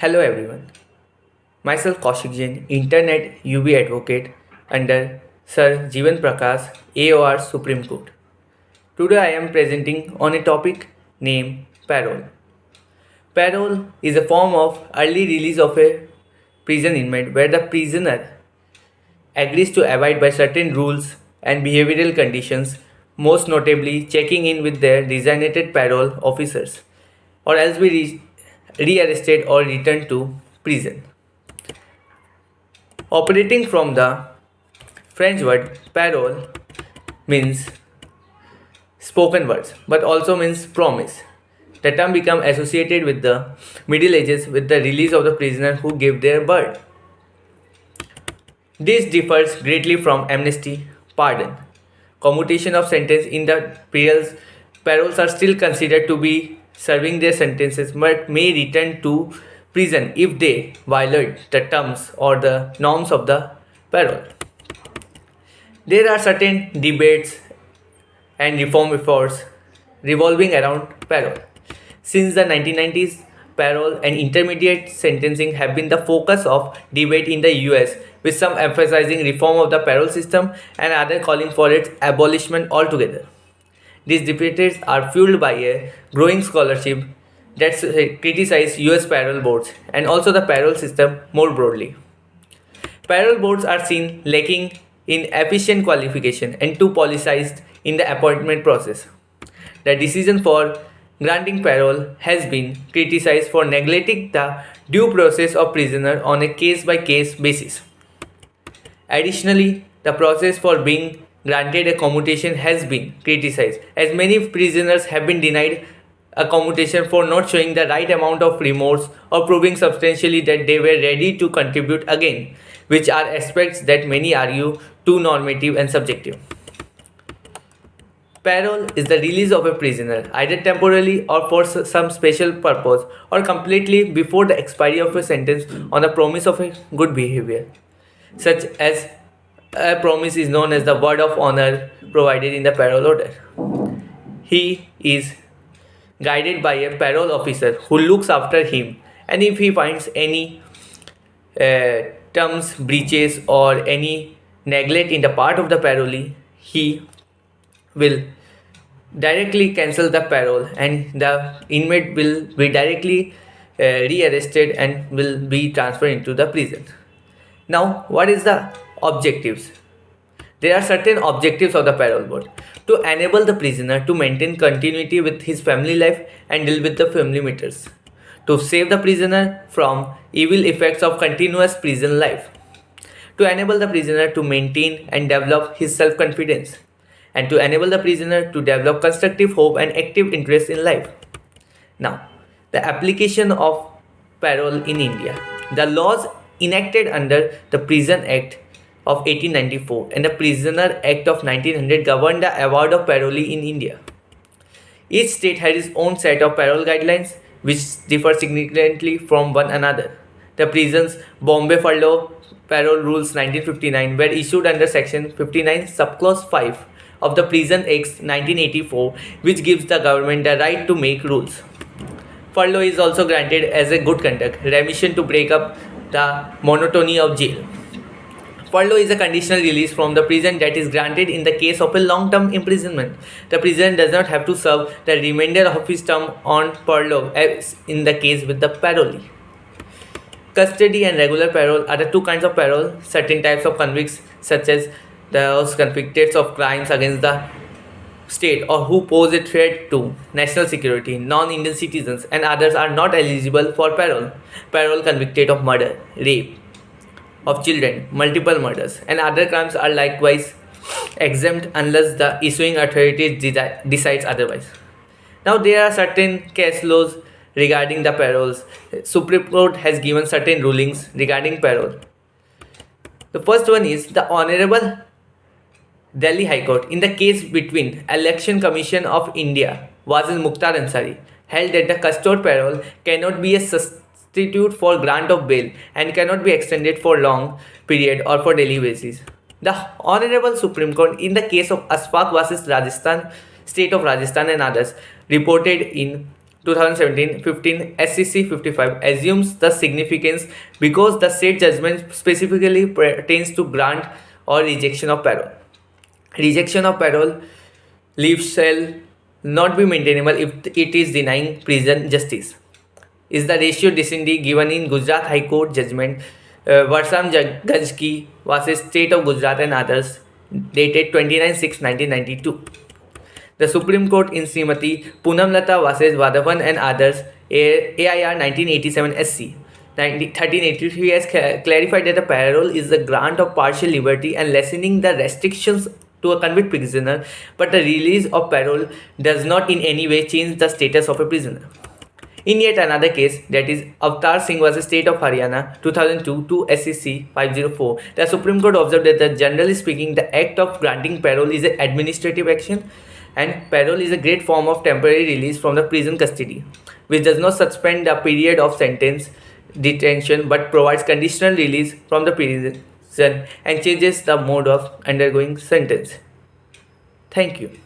Hello everyone. Myself Kaushik Jain Intern at ubAdvocate under Sir Jeevan Prakash AOR Supreme Court. Today I am presenting on a topic named parole. Parole is a form of early release of a prison inmate where the prisoner agrees to abide by certain rules and behavioral conditions, most notably checking in with their designated parole officers, or else be rearrested or returned to prison. Operating from the French word parole means spoken words but also means promise. The term became associated with the Middle Ages with the release of the prisoner who gave their word. This differs greatly from amnesty, pardon. Commutation of sentence in the paroles are still considered to be serving their sentences but may return to prison if they violate the terms or the norms of the parole. There are certain debates and reform efforts revolving around parole. Since the 1990s, parole and intermediate sentencing have been the focus of debate in the US, with some emphasizing reform of the parole system and others calling for its abolishment altogether. These debates are fueled by a growing scholarship that criticizes US parole boards and also the parole system more broadly. Parole boards are seen lacking in efficient qualification and too politicized in the appointment process. The decision for granting parole has been criticized for neglecting the due process of prisoner on a case-by-case basis. Additionally, the process for being granted a commutation has been criticized, as many prisoners have been denied a commutation for not showing the right amount of remorse or proving substantially that they were ready to contribute again, which are aspects that many argue too normative and subjective. Parole is the release of a prisoner, either temporarily or for some special purpose, or completely before the expiry of a sentence on the promise of a good behavior, such as a promise is known as the word of honor provided in the parole order. He is guided by a parole officer who looks after him, and if he finds any terms breaches or any neglect in the part of the parolee, he will directly cancel the parole and the inmate will be directly rearrested and will be transferred into the prison. Now, what is the objectives? There are certain objectives of the parole board: to enable the prisoner to maintain continuity with his family life and deal with the family matters, to save the prisoner from evil effects of continuous prison life, to enable the prisoner to maintain and develop his self-confidence, and to enable the prisoner to develop constructive hope and active interest in life. Now, the application of parole in India. The laws enacted under the Prison Act of 1894 and the Prisoner Act of 1900 govern the award of parole in India. Each state has its own set of parole guidelines which differ significantly from one another. The prisons Bombay Furlough Parole Rules 1959 were issued under Section 59 Subclause 5 of the Prison Acts 1984, which gives the government the right to make rules. Furlough is also granted as a good conduct, remission to break up the monotony of jail. Furlough is a conditional release from the prison that is granted in the case of a long-term imprisonment. The prisoner does not have to serve the remainder of his term on furlough as in the case with the parolee. Custody and regular parole are the two kinds of parole. Certain types of convicts, such as those convicted of crimes against the state or who pose a threat to national security, non-Indian citizens, and others are not eligible for parole. Parole convicted of murder, rape of children, multiple murders, and other crimes are likewise exempt unless the issuing authority decides otherwise. Now, there are certain case laws regarding the paroles. Supreme Court has given certain rulings regarding parole. The first one is the Honorable Delhi High Court, in the case between Election Commission of India versus Mukhtar Ansari, held that the custode parole cannot be a substitute for grant of bail and cannot be extended for long period or for daily basis. The Honorable Supreme Court, in the case of Asfaq versus Rajasthan, State of Rajasthan and others, reported in 2017 15 SCC 55 assumes the significance because the state judgment specifically pertains to grant or rejection of parole. Rejection of parole leave shall not be maintainable if it is denying prison justice. Is the ratio decidendi given in Gujarat High Court judgment Varsam Gajki versus State of Gujarat and others dated 29/6/1992. The Supreme Court in Srimati Poonamlata versus Vadhavan and others AIR 1987 SC 1383 has clarified that a parole is the grant of partial liberty and lessening the restrictions to a convict prisoner, but the release of parole does not in any way change the status of a prisoner. In yet another case, that is Avtar Singh vs. State of Haryana 2002 2 SCC 504, the Supreme Court observed that generally speaking, the act of granting parole is an administrative action and parole is a great form of temporary release from the prison custody, which does not suspend the period of sentence detention but provides conditional release from the prison and changes the mode of undergoing sentence. Thank you.